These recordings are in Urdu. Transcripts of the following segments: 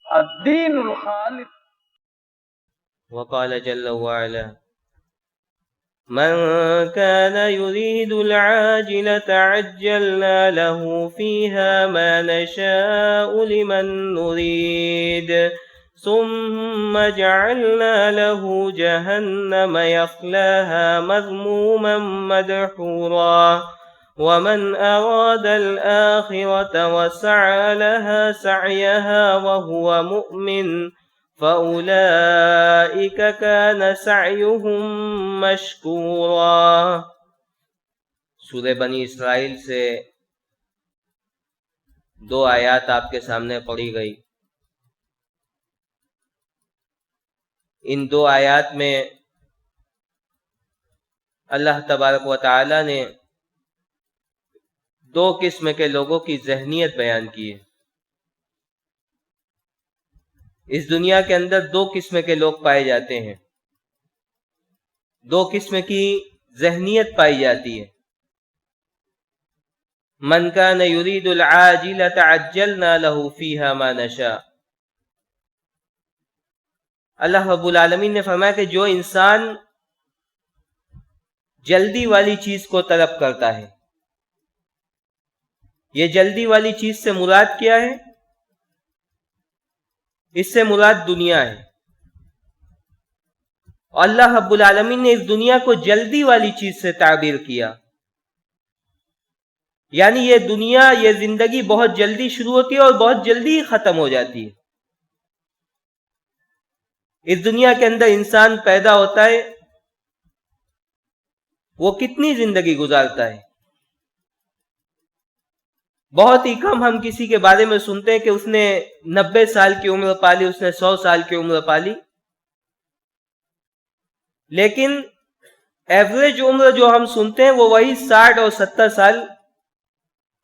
الدین الخالص. وقال جل وعلا من كان يريد العاجلة عجلنا له فيها ما نشاء لمن نريد ثم جعلنا له جهنم يصلاها مذموما مدحورا ومن أراد الآخرة وسعى لها سعيها وهو مؤمن فَأُولَئِكَ كَانَ سَعْيُهُمْ مَشْكُورًا. سورہ بنی اسرائیل سے 2 آیات آپ کے سامنے پڑھی گئی. ان 2 آیات میں اللہ تبارک و تعالی نے 2 قسم کے لوگوں کی ذہنیت بیان کی ہے. اس دنیا کے اندر 2 قسم کے لوگ پائے جاتے ہیں، 2 قسم کی ذہنیت پائی جاتی ہے. من کان یرید العاجلۃ عجلنا له فیہا ما نشاء. اللہ رب العالمین نے فرمایا کہ جو انسان جلدی والی چیز کو طلب کرتا ہے، یہ جلدی والی چیز سے مراد کیا ہے؟ اس سے مراد دنیا ہے. اللہ رب العالمین نے اس دنیا کو جلدی والی چیز سے تعبیر کیا، یعنی یہ دنیا، یہ زندگی بہت جلدی شروع ہوتی ہے اور بہت جلدی ختم ہو جاتی ہے. اس دنیا کے اندر انسان پیدا ہوتا ہے، وہ کتنی زندگی گزارتا ہے؟ بہت ہی کم ہم کسی کے بارے میں سنتے ہیں کہ اس نے 90 سال کی عمر پالی، اس نے 100 سال کی عمر پالی. لیکن ایوریج عمر جو ہم سنتے ہیں وہ وہی 60 اور 70 سال.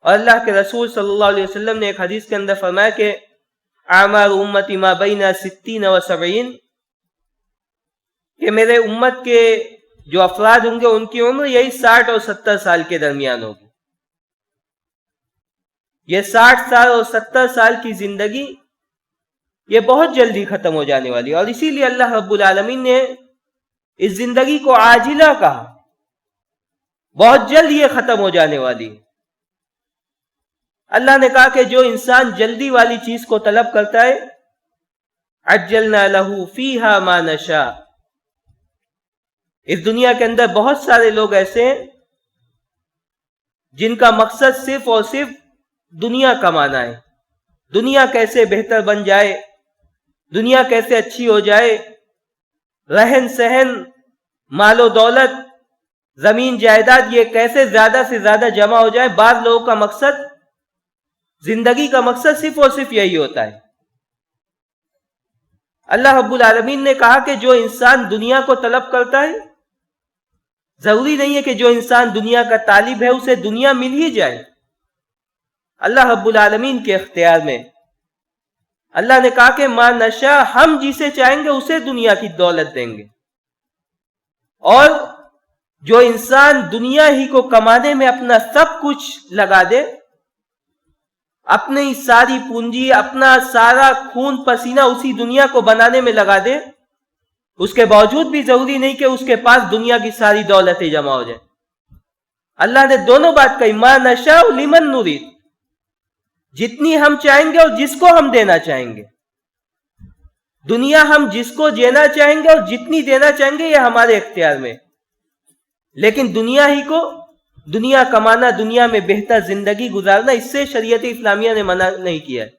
اور اللہ کے رسول صلی اللہ علیہ وسلم نے ایک حدیث کے اندر فرمایا کہ اعمار امتی ما بین 60 و 70، کہ میرے امت کے جو افراد ہوں گے ان کی عمر یہی 60 اور 70 سال کے درمیان ہوگی. یہ 60 سال اور 70 سال کی زندگی یہ بہت جلدی ختم ہو جانے والی ہے. اور اسی لیے اللہ رب العالمین نے اس زندگی کو عاجلہ کہا، بہت جلد یہ ختم ہو جانے والی ہے. اللہ نے کہا کہ جو انسان جلدی والی چیز کو طلب کرتا ہے عجلنا لہ فیہا ما نشاء. اس دنیا کے اندر بہت سارے لوگ ایسے ہیں جن کا مقصد صرف اور صرف دنیا کمانا ہے. دنیا کیسے بہتر بن جائے، دنیا کیسے اچھی ہو جائے، رہن سہن، مال و دولت، زمین جائیداد یہ کیسے زیادہ سے زیادہ جمع ہو جائے. بعض لوگوں کا مقصد، زندگی کا مقصد صرف اور صرف یہی ہوتا ہے. اللہ رب العالمین نے کہا کہ جو انسان دنیا کو طلب کرتا ہے، ضروری نہیں ہے کہ جو انسان دنیا کا طالب ہے اسے دنیا مل ہی جائے. اللہ رب العالمین کے اختیار میں اللہ نے کہا کہ ما نشاء، ہم جسے چاہیں گے اسے دنیا کی دولت دیں گے. اور جو انسان دنیا ہی کو کمانے میں اپنا سب کچھ لگا دے، اپنی ساری پونجی، اپنا سارا خون پسینہ اسی دنیا کو بنانے میں لگا دے، اس کے باوجود بھی ضروری نہیں کہ اس کے پاس دنیا کی ساری دولتیں جمع ہو جائیں. اللہ نے دونوں بات کہی، ما نشاء لمن نرید، جتنی ہم چاہیں گے اور جس کو ہم دینا چاہیں گے. دنیا ہم جس کو دینا چاہیں گے اور جتنی دینا چاہیں گے یہ ہمارے اختیار میں. لیکن دنیا ہی کو، دنیا کمانا، دنیا میں بہتر زندگی گزارنا، اس سے شریعت اسلامیہ نے منع نہیں کیا ہے.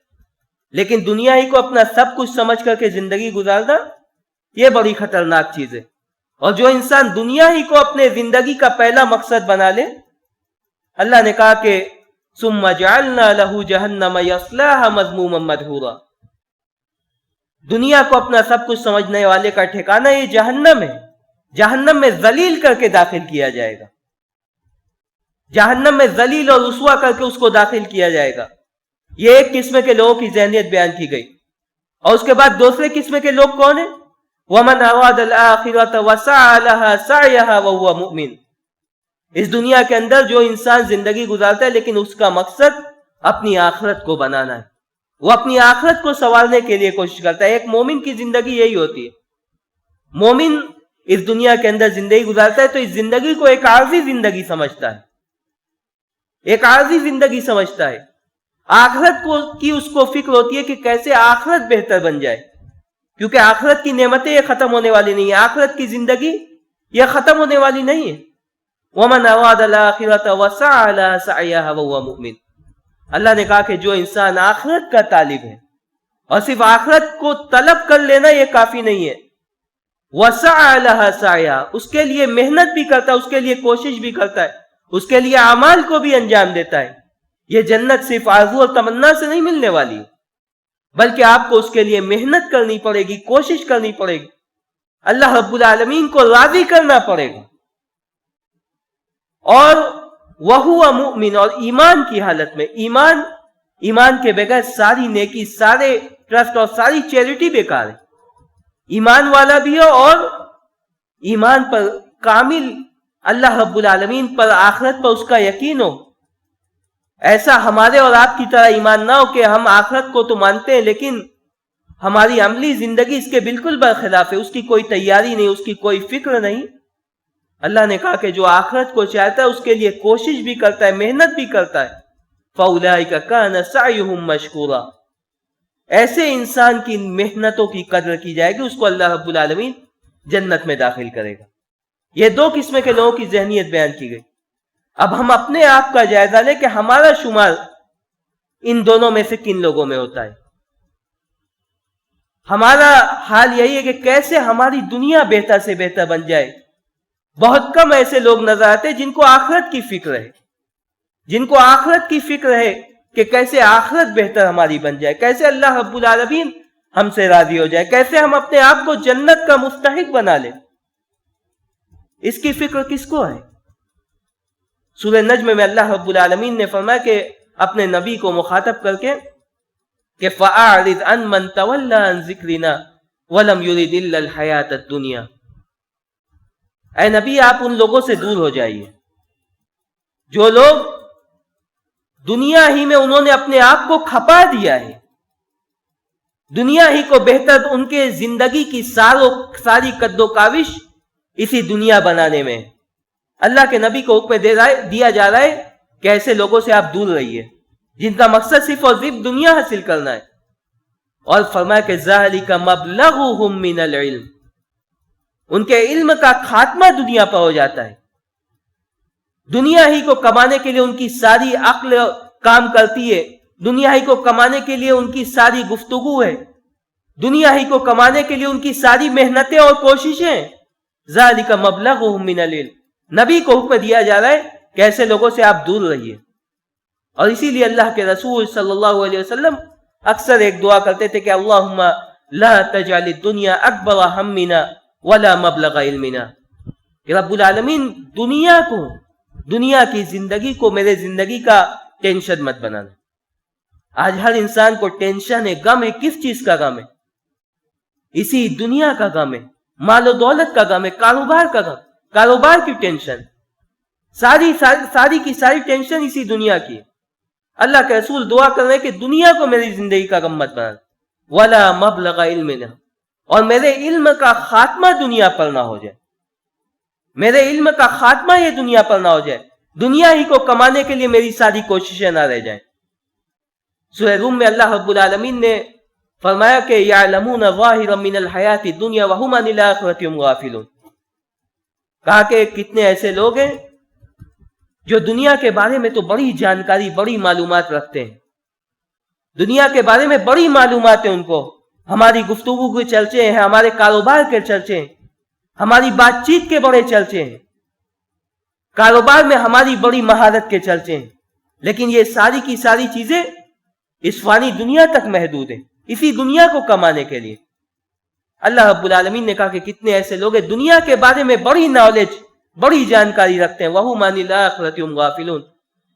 لیکن دنیا ہی کو اپنا سب کچھ سمجھ کر کے زندگی گزارنا یہ بڑی خطرناک چیز ہے. اور جو انسان دنیا ہی کو اپنے زندگی کا پہلا مقصد بنا لے، اللہ نے کہا کہ ثم جعلنا له جہنم یصلاها مذموما مدحورا. دنیا کو اپنا سب کچھ سمجھنے والے کا ٹھکانہ یہ جہنم ہے. جہنم میں ذلیل کر کے داخل کیا جائے گا، جہنم میں ذلیل اور رسوا کر کے اس کو داخل کیا جائے گا. یہ ایک قسم کے لوگوں کی ذہنیت بیان کی گئی. اور اس کے بعد دوسرے قسم کے لوگ کون ہیں؟ وَمَنْ أَرَادَ الْآخِرَةَ وَسَعَى لَهَا سَعْيَهَا وَهُوَ مُؤْمِنٌ. اس دنیا کے اندر جو انسان زندگی گزارتا ہے لیکن اس کا مقصد اپنی آخرت کو بنانا ہے، وہ اپنی آخرت کو سنوارنے کے لیے کوشش کرتا ہے. ایک مومن کی زندگی یہی ہوتی ہے. مومن اس دنیا کے اندر زندگی گزارتا ہے تو اس زندگی کو ایک عارضی زندگی سمجھتا ہے, ایک عارضی زندگی سمجھتا ہے. آخرت کی اس کو فکر ہوتی ہے کہ کیسے آخرت بہتر بن جائے, کیونکہ آخرت کی نعمتیں یہ ختم ہونے والی نہیں ہیں, آخرت کی زندگی یہ ختم ہونے والی نہیں ہے. وَمَنْ أَرَادَ الْآخِرَةَ وَسَعَى لَهَا سَعْيَهَا وَهُوَ مُؤْمِنٌ. اللہ نے کہا کہ جو انسان آخرت کا طالب ہے, اور صرف آخرت کو طلب کر لینا یہ کافی نہیں ہے, وَسَعَى لَهَا سَعْيَهَا, اس کے لیے محنت بھی کرتا ہے, اس کے لیے کوشش بھی کرتا ہے, اس کے لیے اعمال کو بھی انجام دیتا ہے. یہ جنت صرف آرزو اور تمنا سے نہیں ملنے والی, بلکہ آپ کو اس کے لیے محنت کرنی پڑے گی, کوشش کرنی پڑے گی, اللہ رب العالمین کو راضی کرنا پڑے گا. اور وَهُوَ مُؤْمِنٌ, اور ایمان کی حالت میں, ایمان کے بغیر ساری نیکی, سارے ٹرسٹ اور ساری چیریٹی بیکار ہے. ایمان والا بھی ہو اور ایمان پر کامل, اللہ رب العالمین پر, آخرت پر اس کا یقین ہو. ایسا ہمارے اور آپ کی طرح ایمان نہ ہو کہ ہم آخرت کو تو مانتے ہیں لیکن ہماری عملی زندگی اس کے بالکل برخلاف ہے, اس کی کوئی تیاری نہیں, اس کی کوئی فکر نہیں. اللہ نے کہا کہ جو آخرت کو چاہتا ہے اس کے لیے کوشش بھی کرتا ہے, محنت بھی کرتا ہے. فَأُولَٰئِكَ كَانَ سَعْيُهُمْ مَشْكُورًا. ایسے انسان کی محنتوں کی قدر کی جائے گی, اس کو اللہ رب العالمین جنت میں داخل کرے گا. یہ دو قسم کے لوگوں کی ذہنیت بیان کی گئی. اب ہم اپنے آپ کا جائزہ لیں کہ ہمارا شمار ان دونوں میں سے کن لوگوں میں ہوتا ہے. ہمارا حال یہی ہے کہ کیسے ہماری دنیا بہتر سے بہتر بن جائے. بہت کم ایسے لوگ نظر آتے جن کو آخرت کی فکر ہے, جن کو آخرت کی فکر ہے کہ کیسے آخرت بہتر ہماری بن جائے, کیسے اللہ رب العالمین ہم سے راضی ہو جائے, کیسے ہم اپنے آپ کو جنت کا مستحق بنا لیں. اس کی فکر کس کو ہے؟ سورہ نجم میں اللہ رب العالمین نے فرمایا کہ اپنے نبی کو مخاطب کر کے کہ فَأَعْرِضْ عَنْ مَنْ تَوَلَّى عَنْ ذِكْرِنَا وَلَمْ يُرِدْ إِلَّا الْحَيَاةَ الدُّنْيَا. اے نبی آپ ان لوگوں سے دور ہو جائیے جو لوگ دنیا ہی میں انہوں نے اپنے آپ کو کھپا دیا ہے, دنیا ہی کو بہتر, ان کے زندگی کی ساری قد و کاوش اسی دنیا بنانے میں. اللہ کے نبی کو حکم دیا جا رہا ہے کہ ایسے لوگوں سے آپ دور رہیے جن کا مقصد صرف اور صرف دنیا حاصل کرنا ہے. اور فرمایا کہ ذَلِكَ مَبْلَغُهُم مِّنَ الْعِلْمِ, ان کے علم کا خاتمہ دنیا پر ہو جاتا ہے. دنیا ہی کو کمانے کے لیے ان کی ساری عقل کام کرتی ہے, دنیا ہی کو کمانے کے لیے ان کی ساری گفتگو ہے, دنیا ہی کو کمانے کے لیے ان کی ساری محنتیں اور کوششیں. ذَلِكَ مَبْلَغُهُم مِّنَ الْعِلْمِ, نبی کو حکم دیا جا رہا ہے کہ ایسے لوگوں سے آپ دور رہیے. اور اسی لیے اللہ کے رسول صلی اللہ علیہ وسلم اکثر ایک دعا کرتے تھے کہ اللہم لا تجعل الدنیا اکبر ہمنا ولا مبلغ علمنا, کہ رب العالمین دنیا کی زندگی کو میرے زندگی کا ٹینشن مت بنانا. آج ہر انسان کو ٹینشن ہے, غم ہے. کس چیز کا غم ہے؟ اسی دنیا کا غم ہے, مال و دولت کا غم ہے, کاروبار کا غم, کاروبار کی ٹینشن, ساری کی ساری ٹینشن اسی دنیا کی. اللہ کے رسول دعا کر رہے ہیں کہ دنیا کو میری زندگی کا غم مت بنا. ولا مبلغ علمنا, اور میرے علم کا خاتمہ دنیا پر نہ ہو جائے, میرے علم کا خاتمہ یہ دنیا پر نہ ہو جائے, دنیا ہی کو کمانے کے لیے میری ساری کوششیں نہ رہ جائیں. سورہ روم میں اللہ رب العالمین نے فرمایا کہ یعلمون ظاہرا من الحیات الدنیا وہم عن الآخرۃ هم غافلون. کہا کہ کتنے ایسے لوگ ہیں جو دنیا کے بارے میں تو بڑی جانکاری, بڑی معلومات رکھتے ہیں, دنیا کے بارے میں بڑی معلومات ہیں ان کو, ہماری گفتگو کے چرچے ہیں, ہمارے کاروبار کے چرچے ہیں, ہماری بات چیت کے بڑے چرچے ہیں, کاروبار میں ہماری بڑی مہارت کے چرچے ہیں. لیکن یہ ساری کی ساری چیزیں اس فانی دنیا تک محدود ہیں, اسی دنیا کو کمانے کے لیے. اللہ رب العالمین نے کہا کہ کتنے ایسے لوگ ہیں دنیا کے بارے میں بڑی نالج, بڑی جانکاری رکھتے ہیں, وَهُمْ عَنِ الْآخِرَةِ هُمْ غَافِلُونَ,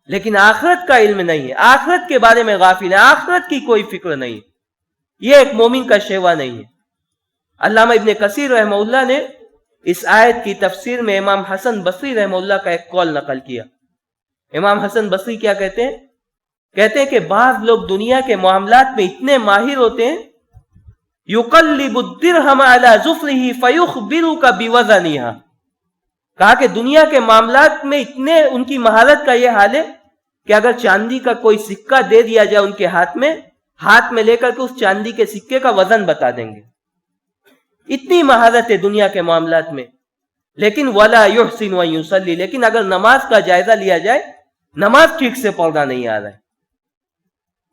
لیکن آخرت کا علم نہیں ہے, آخرت کے بارے میں غافل ہے, آخرت کی کوئی فکر نہیں ہے. یہ ایک مومن کا شیوا نہیں ہے. علامہ ابن کثیر رحمہ اللہ نے اس آیت کی تفسیر میں امام حسن بصری رحمہ اللہ کا ایک قول نقل کیا. امام حسن بصری کیا کہتے ہیں کہتے ہیں کہ بعض لوگ دنیا کے معاملات میں اتنے ماہر ہوتے ہیں، یقلب الدرہم علی ظفرہ فیخبرک بوزنہا، کہا کہ دنیا کے معاملات میں اتنے ان کی مہارت کا یہ حال ہے کہ اگر چاندی کا کوئی سکہ دے دیا جائے ان کے ہاتھ میں لے کر کے اس چاندی کے سکے کا وزن بتا دیں گے، اتنی مہارت ہے دنیا کے معاملات میں۔ لیکن ولا یحسن ان یصلی، لیکن اگر نماز کا جائزہ لیا جائے نماز ٹھیک سے پڑھنا نہیں آ رہا ہے۔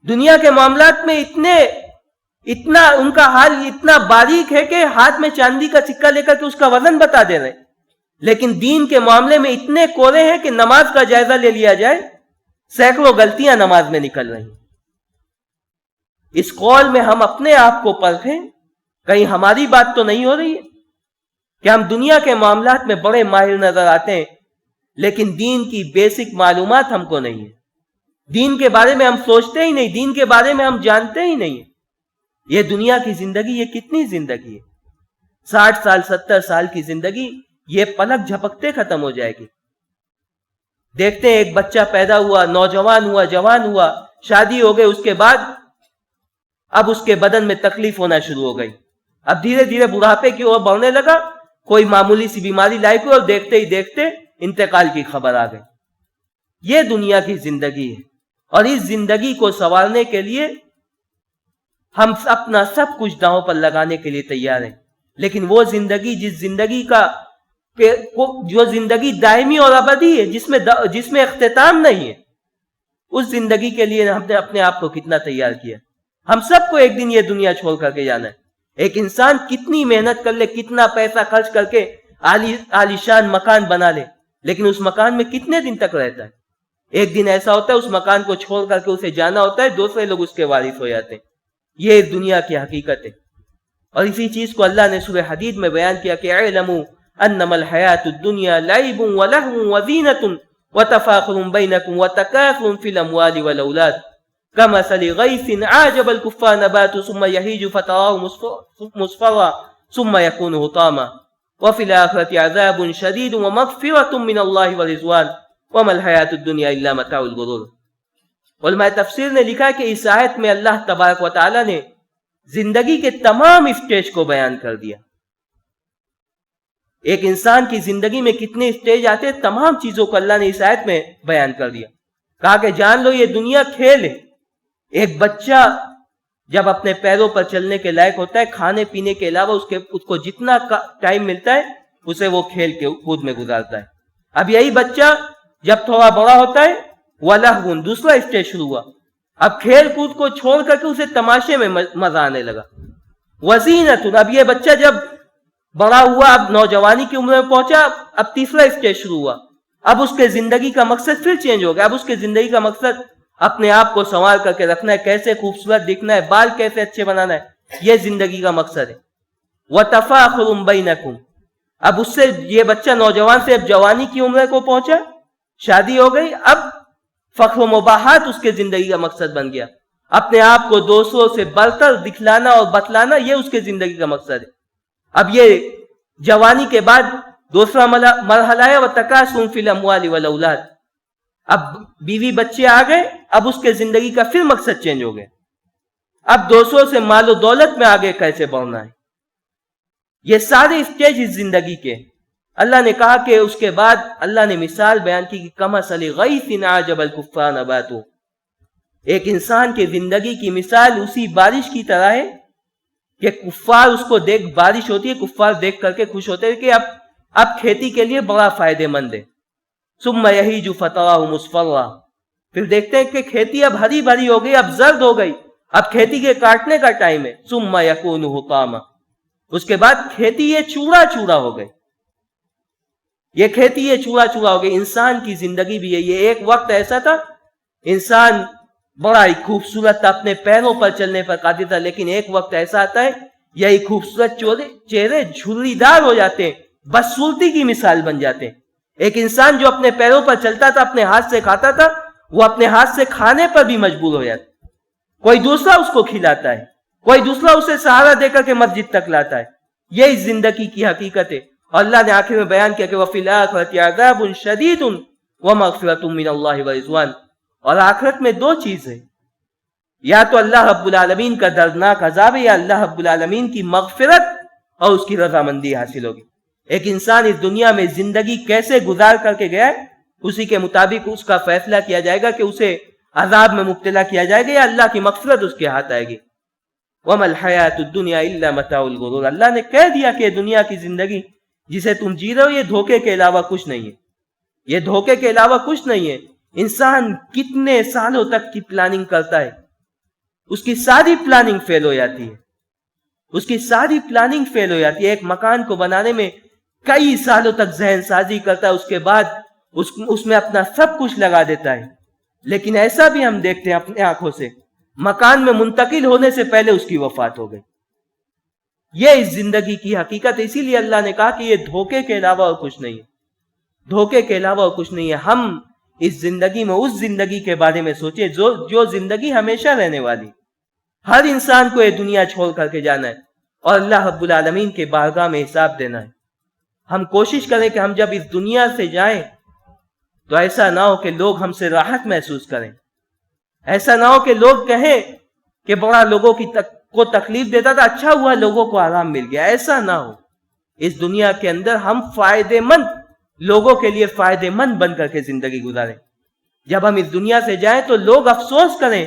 دنیا کے معاملات میں اتنا ان کا حال اتنا باریک ہے کہ ہاتھ میں چاندی کا سکہ لے کر کے اس کا وزن بتا دے رہے، لیکن دین کے معاملے میں اتنے کورے ہیں کہ نماز کا جائزہ لے لیا جائے سینکڑوں غلطیاں نماز میں نکل رہی ہیں۔ اس قول میں ہم اپنے آپ کو پرکھیں، کہیں ہماری بات تو نہیں ہو رہی ہے کہ ہم دنیا کے معاملات میں بڑے ماہر نظر آتے ہیں لیکن دین کی بیسک معلومات ہم کو نہیں ہے، دین کے بارے میں ہم سوچتے ہی نہیں، دین کے بارے میں ہم جانتے ہی نہیں۔ یہ دنیا کی زندگی یہ کتنی زندگی ہے؟ 60 سال 70 سال کی زندگی یہ پلک جھپکتے ختم ہو جائے گی۔ دیکھتے ہیں ایک بچہ پیدا ہوا، نوجوان ہوا، جوان ہوا، شادی ہو گئی، اس کے بعد اب اس کے بدن میں تکلیف ہونا شروع ہو گئی، اب دھیرے دھیرے بڑھاپے کی اور بڑھنے لگا، کوئی معمولی سی بیماری لاحق ہوئی اور دیکھتے ہی دیکھتے انتقال کی خبر آ گئی۔ یہ دنیا کی زندگی ہے، اور اس زندگی کو سنوارنے کے لیے ہم اپنا سب کچھ داؤں پر لگانے کے لیے تیار ہیں، لیکن وہ زندگی جو زندگی دائمی اور ابدی ہے، جس میں اختتام نہیں ہے، اس زندگی کے لیے ہم نے اپنے آپ کو کتنا تیار کیا؟ ہم سب کو ایک دن یہ دنیا چھوڑ کر کے جانا ہے۔ ایک انسان کتنی محنت کر لے، کتنا پیسہ خرچ کر کے عالی شان مکان بنا لے، لیکن اس مکان میں کتنے دن تک رہتا ہے؟ ایک دن ایسا ہوتا ہے اس مکان کو چھوڑ کر کے اسے جانا ہوتا ہے، دوسرے لوگ اس کے وارث ہو جاتے ہیں۔ یہ دنیا کی حقیقت ہے، اور اسی چیز کو اللہ نے سورہ حدید میں بیان کیا کہ اعلموا انما الحیات الدنیا لعب ولہو وزینۃ وتفاخر بینکم وتکاثر فی الاموال والاولاد کمثل غیث اعجب الکفار نباتہ ثم یہیج فتراه مصفرا ثم یکون حطاما وفی الآخرۃ عذاب شدید ومغفرۃ من اللہ ورضوان وما الحیات الدنیا الا متاع الغرور۔ علماء تفسیر نے لکھا کہ اس آیت میں اللہ تبارک و تعالی نے زندگی کے تمام اسٹیج کو بیان کر دیا۔ ایک انسان کی زندگی میں کتنے اسٹیج آتے ہیں، تمام چیزوں کو اللہ نے اس آیت میں بیان کر دیا۔ کہا کہ جان لو یہ دنیا کھیل ہے۔ ایک بچہ جب اپنے پیروں پر چلنے کے لائق ہوتا ہے، کھانے پینے کے علاوہ اس کو جتنا ٹائم ملتا ہے اسے وہ کھیل کے خود میں گزارتا ہے۔ اب یہی بچہ جب تھوڑا بڑا ہوتا ہے وَلَهْوٌ، دوسرا اسٹیج شروع ہوا، اب کھیل کود کو چھوڑ کر کے اسے تماشے میں مزہ آنے لگا۔ وَزِينَةٌ، اب یہ بچہ جب بڑا ہوا، اب نوجوانی کی عمر میں پہنچا، اب تیسرا اسٹیج شروع ہوا، اب اس کے زندگی کا مقصد پھر چینج ہو گیا۔ اب اس کے زندگی کا مقصد اپنے آپ کو سنوار کر کے رکھنا ہے، کیسے خوبصورت دکھنا ہے، بال کیسے اچھے بنانا ہے، یہ زندگی کا مقصد ہے۔ وَتَفَاخُرٌ بَيْنَكُمْ، اب اس سے یہ بچہ نوجوان سے اب جوانی کی عمر کو پہنچا، شادی ہو گئی، اب فخر و مباحات اس کے زندگی کا مقصد بن گیا۔ اپنے آپ کو دوسروں سے برتر دکھلانا اور بتلانا، یہ اس کے زندگی کا مقصد ہے۔ اب یہ جوانی کے بعد دوسرا مرحلہ ہے وَتَكَاثُرٌ فِي الْأَمْوَالِ وَالْأَوْلَادِ، اب بیوی بچے آ گئے، اب اس کے زندگی کا پھر مقصد چینج ہو گیا، اب دوسروں سے مال و دولت میں آگے کیسے بڑھنا ہے۔ یہ سارے اسٹیج اس زندگی کے۔ اللہ نے کہا کہ اس کے بعد اللہ نے مثال بیان کی کہ کمثل غیث اعجب الکفار نباتہ، ایک انسان کے زندگی کی مثال اسی بارش کی طرح ہے کہ کفار اس کو دیکھ، بارش ہوتی ہے، کفار دیکھ کر کے خوش ہوتے ہیں کہ اب کھیتی کے لیے بڑا فائدے مند ہے۔ ثم یہیج فتراه مصفرا، پھر دیکھتے ہیں کہ کھیتی اب ہری بھری ہو گئی، اب زرد ہو گئی، اب کھیتی کے کاٹنے کا ٹائم ہے۔ ثم یکون حطاما، اس کے بعد کھیتی یہ چورا چورا ہو گئی، یہ کھیتی یہ چورا چورا ہو گئی۔ انسان کی زندگی بھی ہے، یہ ایک وقت ایسا تھا انسان بڑا ہی خوبصورت تھا، اپنے پیروں پر چلنے پر قادر تھا، لیکن ایک وقت ایسا آتا ہے یہی خوبصورت چہرے جھری دار ہو جاتے ہیں، بدصورتی کی مثال بن جاتے ہیں۔ ایک انسان جو اپنے پیروں پر چلتا تھا، اپنے ہاتھ سے کھاتا تھا، وہ اپنے ہاتھ سے کھانے پر بھی مجبور ہو جاتا، کوئی دوسرا اس کو کھلاتا ہے، کوئی دوسرا اسے سہارا دے کر کے مسجد تک لاتا ہے۔ یہی زندگی کی حقیقت ہے، اور اللہ نے آخر میں بیان کیا کہ وَفِي الْآخِرَةِ عَذَابٌ شَدِيدٌ وَمَغْفِرَةٌ مِّنَ اللَّهِ وَرِضْوَانٌ، اور آخرت میں دو چیزیں، یا تو اللہ رب العالمین کا دردناک عذاب ہے، یا اللہ رب العالمین کی مغفرت اور اس کی رضامندی حاصل ہوگی۔ ایک انسان اس دنیا میں زندگی کیسے گزار کر کے گیا ہے، اسی کے مطابق اس کا فیصلہ کیا جائے گا کہ اسے عذاب میں مبتلا کیا جائے گا یا اللہ کی مغفرت اس کے ہاتھ آئے گی۔ وَمَا الْحَيَاةُ الدُّنْيَا إِلَّا مَتَاعُ الْغُرُورِ، اللہ نے کہہ دیا کہ دنیا کی زندگی جسے تم جی رہے ہو یہ دھوکے کے علاوہ کچھ نہیں ہے، یہ دھوکے کے علاوہ کچھ نہیں ہے۔ انسان کتنے سالوں تک کی پلاننگ کرتا ہے، اس کی ساری پلاننگ فیل ہو جاتی ہے، اس کی ساری پلاننگ فیل ہو جاتی ہے۔ ایک مکان کو بنانے میں کئی سالوں تک ذہن سازی کرتا ہے، اس کے بعد اس میں اپنا سب کچھ لگا دیتا ہے، لیکن ایسا بھی ہم دیکھتے ہیں اپنے آنکھوں سے، مکان میں منتقل ہونے سے پہلے اس کی وفات ہو گئی۔ یہ اس زندگی کی حقیقت ہے، اسی لیے اللہ نے کہا کہ یہ دھوکے کے علاوہ اور کچھ نہیں ہے، دھوکے کے علاوہ اور کچھ نہیں ہے۔ ہم اس زندگی میں اس زندگی کے بارے میں سوچیں جو زندگی ہمیشہ رہنے والی، ہر انسان کو یہ دنیا چھوڑ کر کے جانا ہے اور اللہ رب العالمین کے بارگاہ میں حساب دینا ہے۔ ہم کوشش کریں کہ ہم جب اس دنیا سے جائیں تو ایسا نہ ہو کہ لوگ ہم سے راحت محسوس کریں، ایسا نہ ہو کہ لوگ کہیں کہ بڑا لوگوں کو تکلیف دیتا تھا، اچھا ہوا لوگوں کو آرام مل گیا، ایسا نہ ہو۔ اس دنیا کے اندر ہم فائدے مند، لوگوں کے لیے فائدے مند بن کر کے زندگی گزاریں۔ جب ہم اس دنیا سے جائیں تو لوگ افسوس کریں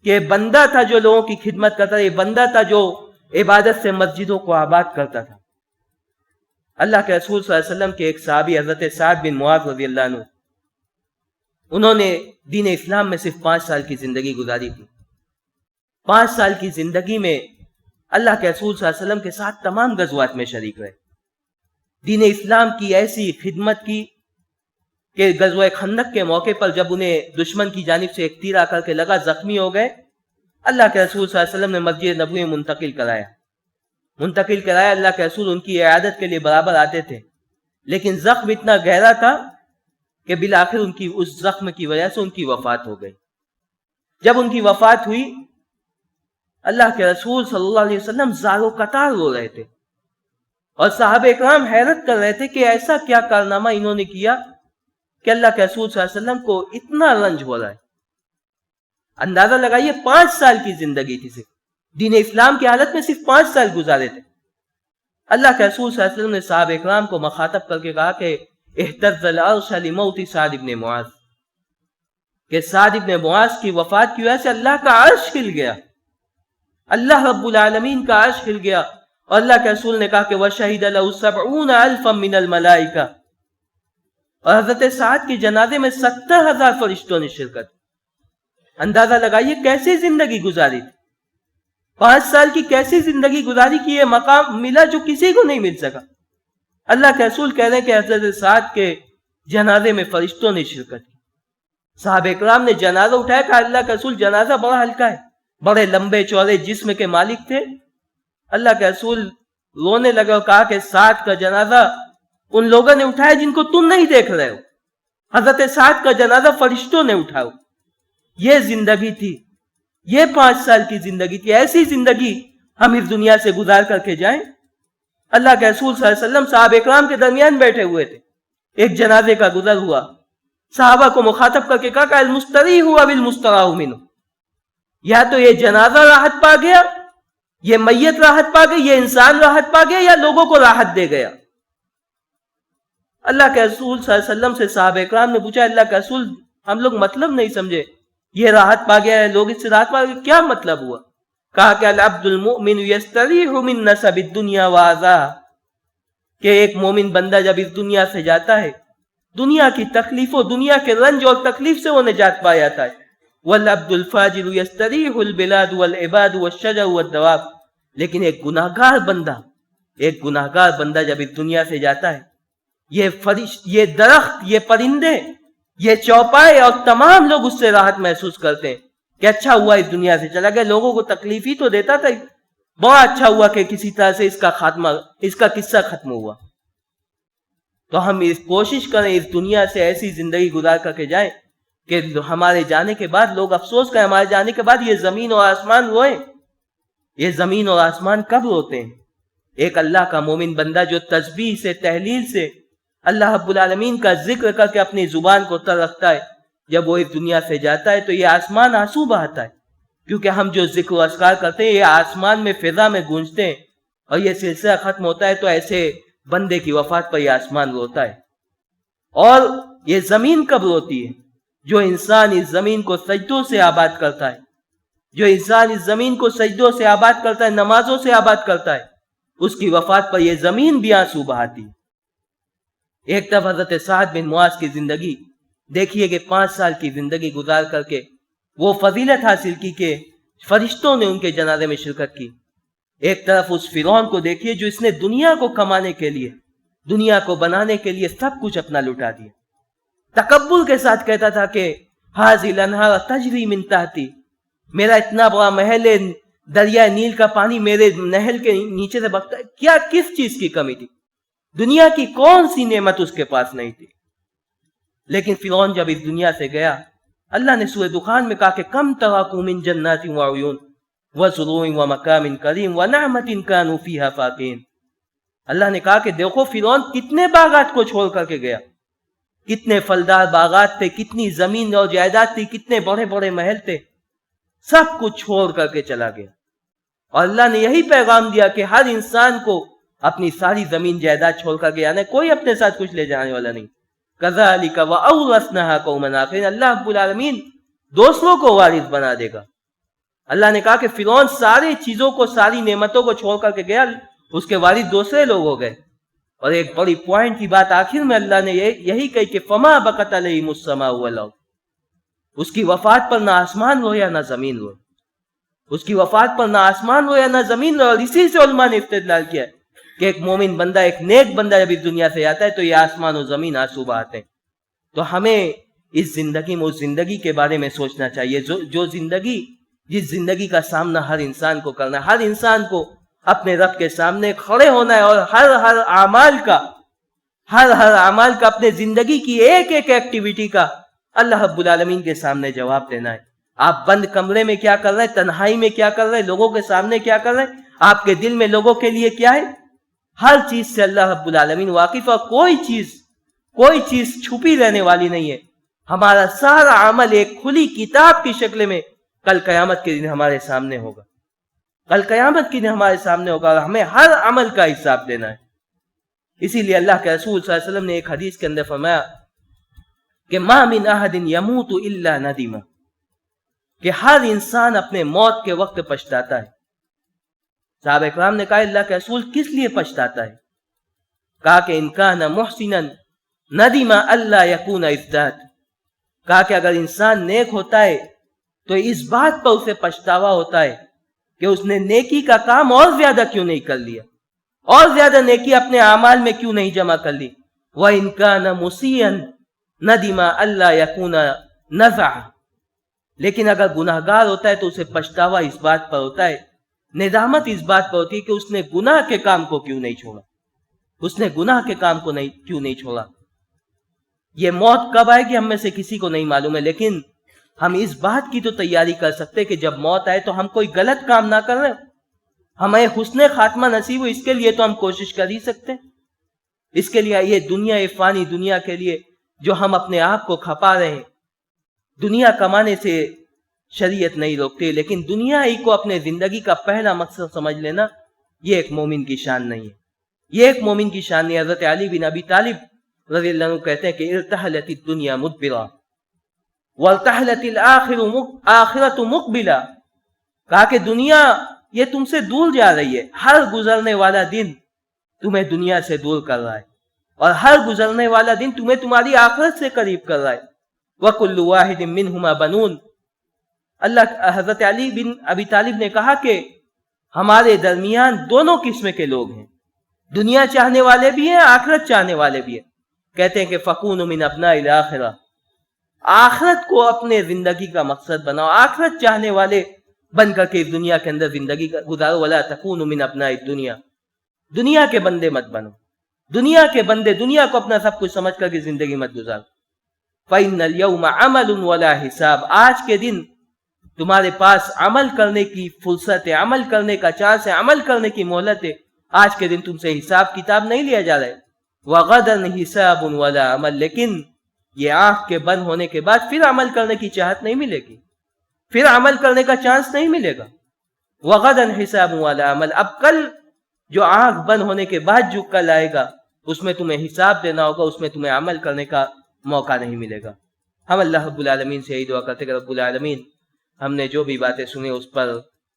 کہ یہ بندہ تھا جو لوگوں کی خدمت کرتا تھا، یہ بندہ تھا جو عبادت سے مسجدوں کو آباد کرتا تھا۔ اللہ کے رسول صلی اللہ علیہ وسلم کے ایک صحابی حضرت سعد بن معاذ رضی اللہ عنہ، انہوں نے دین اسلام میں صرف 5 سال کی زندگی گزاری تھی۔ 5 سال کی زندگی میں اللہ کے رسول صلی اللہ علیہ وسلم کے ساتھ تمام غزوات میں شریک رہے، دین اسلام کی ایسی خدمت کی کہ غزوہ خندق کے موقع پر جب انہیں دشمن کی جانب سے ایک تیر آ کر کے لگا، زخمی ہو گئے، اللہ کے رسول صلی اللہ علیہ وسلم نے مسجد نبوی میں منتقل کرایا۔ اللہ کے رسول ان کی عیادت کے لیے برابر آتے تھے، لیکن زخم اتنا گہرا تھا کہ بالآخر ان کی اس زخم کی وجہ سے ان کی وفات ہو گئی۔ جب ان کی وفات ہوئی، اللہ کے رسول صلی اللہ علیہ وسلم زارو قطار رو رہے تھے اور صحابہ اکرام حیرت کر رہے تھے کہ ایسا کیا کارنامہ انہوں نے کیا کہ اللہ کے رسول صلی اللہ علیہ وسلم کو اتنا رنج ہو رہا ہے۔ اندازہ لگائیے 5 سال کی زندگی تھی، صرف دین اسلام کی حالت میں صرف 5 سال گزارے تھے۔ اللہ کے رسول صلی اللہ علیہ وسلم نے صحابہ اکرام کو مخاطب کر کے کہا کہ اہتز العرش لموت سعد بن معاذ، کہ سعد بن معاذ کی وفات کی وجہ سے اللہ کا عرش ہل گیا، اللہ رب العالمین کا عرش ہل گیا۔ اور اللہ کے رسول نے کہا کہ وَشَهِدَ لَهُ 70,000 مِنَ الْمَلَائِكَةِ، اور حضرت سعد کے جنازے میں 70,000 فرشتوں نے شرکت۔ اندازہ لگائیے کیسی زندگی گزاری تھی، 5 سال کی کیسی زندگی گزاری کی یہ مقام ملا جو کسی کو نہیں مل سکا۔ اللہ کے رسول کہہ رہے ہیں کہ حضرت سعد کے جنازے میں فرشتوں نے شرکت کی۔ صحابہ اکرام نے جنازہ اٹھایا، کہا اللہ کے رسول جنازہ بڑا ہلکا ہے، بڑے لمبے چوڑے جسم کے مالک تھے۔ اللہ کے رسول رونے لگے اور کہا کہ سعد کا جنازہ ان لوگوں نے اٹھایا جن کو تم نہیں دیکھ رہے ہو، حضرت سعد کا جنازہ فرشتوں نے اٹھایا۔ یہ زندگی تھی، یہ 5 سال کی زندگی تھی۔ ایسی زندگی ہم اس دنیا سے گزار کر کے جائیں۔ اللہ کے رسول صلی اللہ علیہ وسلم صحابہ اکرام کے درمیان بیٹھے ہوئے تھے، ایک جنازے کا گزر ہوا، صحابہ کو مخاطب کر کے کہا کہ المستریح ہوا بالمستراح منہ، یا تو یہ جنازہ راحت پا گیا، یہ میت راحت پا گئی، یہ انسان راحت پا گیا، یا لوگوں کو راحت دے گیا۔ اللہ کے رسول صلی اللہ علیہ وسلم سے صحابہ اکرام نے پوچھا اللہ کے رسول ہم لوگ مطلب نہیں سمجھے، یہ راحت پا گیا ہے، لوگ اس سے راحت پا گئے، کیا مطلب ہوا؟ کہا کہ العبد المؤمن یستریح من نصب الدنیا وعذاها، کہ ایک مومن بندہ جب اس دنیا سے جاتا ہے دنیا کی تکلیفوں، دنیا کے رنج اور تکلیف سے وہ نجات پا جاتا ہے۔ والعبد الفاجر یستریح البلاد والعباد والشجر والدواب، لیکن ایک گناہگار بندہ جب اس دنیا سے جاتا ہے، یہ درخت، یہ پرندے، یہ چوپائے اور تمام لوگ اس سے راحت محسوس کرتے ہیں کہ اچھا ہوا اس دنیا سے چلا گیا، لوگوں کو تکلیف ہی تو دیتا تھا، بڑا اچھا ہوا کہ کسی طرح سے اس کا قصہ ختم ہوا۔ تو ہم اس کوشش کریں اس دنیا سے ایسی زندگی گزار کر کے جائیں کہ ہمارے جانے کے بعد لوگ افسوس کریں، ہمارے جانے کے بعد یہ زمین اور آسمان روئیں۔ یہ زمین اور آسمان کب روتے ہیں؟ ایک اللہ کا مومن بندہ جو تسبیح سے، تحلیل سے اللہ رب العالمین کا ذکر کر کے اپنی زبان کو تر رکھتا ہے، جب وہ اس دنیا سے جاتا ہے تو یہ آسمان آنسو بہاتا ہے، کیونکہ ہم جو ذکر و اذکار کرتے ہیں یہ آسمان میں فضا میں گونجتے ہیں، اور یہ سلسلہ ختم ہوتا ہے تو ایسے بندے کی وفات پر یہ آسمان روتا ہے۔ اور یہ زمین کب روتی ہے؟ جو انسان اس زمین کو سجدوں سے آباد کرتا ہے، جو انسان اس زمین کو سجدوں سے آباد کرتا ہے، نمازوں سے آباد کرتا ہے، اس کی وفات پر یہ زمین بھی آنسو بہاتی۔ ایک طرف حضرت سعد بن معاذ کی زندگی دیکھیے کہ 5 سال کی زندگی گزار کر کے وہ فضیلت حاصل کی کہ فرشتوں نے ان کے جنازے میں شرکت کی۔ ایک طرف اس فرعون کو دیکھیے جو اس نے دنیا کو کمانے کے لیے، دنیا کو بنانے کے لیے سب کچھ اپنا لٹا دیا، تکبر کے ساتھ کہتا تھا کہ ہاذی الانہار تجری من تحتی، میرا اتنا بڑا محل ہے، دریائے نیل کا پانی میرے نہر کے نیچے سے بہتا ہے۔ کیا کس چیز کی کمی تھی؟ دنیا کی کون سی نعمت اس کے پاس نہیں تھی؟ لیکن فرعون جب اس دنیا سے گیا، اللہ نے سورہ دخان میں کہا کہ کم تراکوا من جنات وعیون وزروع ومقام کریم ونعمت کانوا فیہا فاکہین۔ اللہ نے کہا کہ دیکھو فرعون کتنے باغات کو چھوڑ کر کے گیا، کتنے پھلدار باغات تھے، کتنی زمین اور جائیداد تھی، کتنے بڑے بڑے محل تھے، سب کچھ چھوڑ کر کے چلا گیا۔ اور اللہ نے یہی پیغام دیا کہ ہر انسان کو اپنی ساری زمین جائیداد چھوڑ کر کے آنا، کوئی اپنے ساتھ کچھ لے جانے والا نہیں۔ کذالک وأورثناها قوما آخرین، اللہ رب العالمین دوسروں کو وارث بنا دے گا۔ اللہ نے کہا کہ فرعون ساری چیزوں کو، ساری نعمتوں کو چھوڑ کر کے گیا، اس کے وارث دوسرے لوگ ہو گئے۔ اور ایک بڑی پوائنٹ کی بات آخر میں اللہ نے یہی کہی کہ فما بقت علیہم السماء والارض، اس کی وفات پر نہ آسمان رویا نہ زمین رویا، اس کی وفات پر نہ آسمان رویا نہ زمین رویا۔ اور اسی سے علماء نے استدلال کیا ہے کہ ایک مومن بندہ، ایک نیک بندہ جب اس دنیا سے آتا ہے تو یہ آسمان و زمین آنسو بہاتے ہیں۔ تو ہمیں اس زندگی میں اس زندگی کے بارے میں سوچنا چاہیے جو زندگی، جس زندگی کا سامنا ہر انسان کو کرنا ہے، ہر انسان کو اپنے رب کے سامنے کھڑے ہونا ہے، اور ہر اعمال کا اپنے زندگی کی ایک ایک ایکٹیویٹی کا اللہ رب العالمین کے سامنے جواب دینا ہے۔ آپ بند کمرے میں کیا کر رہے ہیں، تنہائی میں کیا کر رہے ہیں، لوگوں کے سامنے کیا کر رہے ہیں، آپ کے دل میں لوگوں کے لیے کیا ہے، ہر چیز سے اللہ رب العالمین واقف، اور کوئی چیز چھپی رہنے والی نہیں ہے۔ ہمارا سارا عمل ایک کھلی کتاب کی شکل میں کل قیامت کے دن ہمارے سامنے ہوگا، کل قیامت کے دن ہمارے سامنے ہوگا، اور ہمیں ہر عمل کا حساب دینا ہے۔ اسی لیے اللہ کے رسول صلی اللہ علیہ وسلم نے ایک حدیث کے اندر فرمایا کہ ما من احد یموت الا ندیما، کہ ہر انسان اپنے موت کے وقت پچھتاتا ہے۔ صحابہ کرام نے کہا اللہ کے رسول کس لیے پچھتاتا ہے؟ کہا کہ ان کان محسنا ندم اللہ یکون ازداد، کہا کہ اگر انسان نیک ہوتا ہے تو اس بات پر اسے پچھتاوا ہوتا ہے کہ اس نے نیکی کا کام اور زیادہ کیوں نہیں کر لیا، اور زیادہ نیکی اپنے اعمال میں کیوں نہیں جمع کر لی۔ وَإِن كَانَ مُسِيئًا ندم اللہ یکون نزع، لیکن اگر گناہگار ہوتا ہے تو اسے پچھتاوا اس بات پر ہوتا ہے، ندامت اس بات پر ہوتی ہے کہ اس نے گناہ کے کام کو کیوں نہیں چھوڑا، اس نے گناہ کے کام کو کیوں نہیں چھوڑا۔ یہ موت کب آئے گی ہم میں سے کسی کو نہیں معلوم ہے، لیکن ہم اس بات کی تو تیاری کر سکتے کہ جب موت آئے تو ہم کوئی غلط کام نہ کر رہے، ہمیں حسن خاتمہ نصیب ہو، اس کے لیے تو ہم کوشش کر ہی سکتے۔ اس کے لیے یہ دنیا، یہ فانی دنیا کے لیے جو ہم اپنے آپ کو کھپا رہے ہیں، دنیا کمانے سے شریعت نہیں روکتی، لیکن دنیا ہی کو اپنے زندگی کا پہلا مقصد سمجھ لینا یہ ایک مومن کی شان نہیں ہے، یہ ایک مومن کی شان نہیں ہے۔ حضرت علی بن ابی طالب رضی اللہ عنہ کہتے ہیں کہ ارتحلت الدنیا مدبرا وارتحلت الآخرۃ مقبلا، کہا کہ دنیا یہ تم سے دور جا رہی ہے، ہر گزرنے والا دن تمہیں دنیا سے دور کر رہا ہے، اور ہر گزرنے والا دن تمہیں تمہاری آخرت سے قریب کر رہا ہے۔ وَكُلُّ وَاحِدٍ مِّنْهُمَا بَنُونَ، حضرت علی بن ابی طالب نے کہا کہ ہمارے درمیان دونوں قسم کے لوگ ہیں، دنیا چاہنے والے بھی ہیں، آخرت چاہنے والے بھی ہیں۔ کہتے ہیں کہ فَكُونُ مِنْ أَبْنَاءِ الْآخِرَةِ، آخرت کو اپنے زندگی کا مقصد بناؤ، آخرت چاہنے والے بن کر کے دنیا کے اندر زندگی گزارو۔ وَلَا تَكُونُ مِنْ أَبْنَاءِ الدُّنْيَا، دنیا کے بندے مت بنو، دنیا کے بندے، دنیا کو اپنا سب کچھ سمجھ کر کے زندگی مت گزارو۔ فَإِنَّ الْيَوْمَ عَمَلٌ وَلَا حِسَابٌ، آج کے دن تمہارے پاس عمل کرنے کی فرصت ہے، عمل کرنے کا چانس ہے، عمل کرنے کی مہلت ہے، آج کے دن تم سے حساب کتاب نہیں لیا جا رہا ہے۔ وَغَدًا حِسَابٌ وَلَا عَمَلٌ، لیکن یہ آنکھ کے بند ہونے کے بعد پھر عمل کرنے کی چاہت نہیں ملے گی، پھر عمل کرنے کا چانس نہیں ملے گا۔ وغداً حساب والا عمل، اب کل جو آنکھ بند ہونے کے بعد جو کل آئے گا اس میں تمہیں حساب دینا ہوگا، اس میں تمہیں عمل کرنے کا موقع نہیں ملے گا۔ ہم اللہ رب العالمین سے یہی دعا کرتے کہ رب العالمین ہم نے جو بھی باتیں سنی اس پر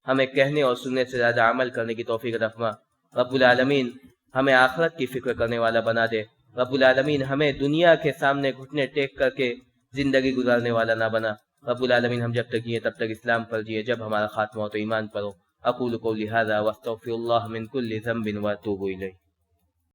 ہمیں کہنے اور سننے سے زیادہ عمل کرنے کی توفیق عطا فرما۔ رب العالمین ہمیں آخرت کی فکر کرنے والا بنا دے۔ رب العالمین ہمیں دنیا کے سامنے گھٹنے ٹیک کر کے زندگی گزارنے والا نہ بنا۔ رب العالمین ہم جب تک جیے تب تک اسلام پر جیے، جب ہمارا خاتمہ ہو تو ایمان پر ہو۔ اقول قولی ھذا واستغفر اللہ من کل ذنب واتوب الیہ۔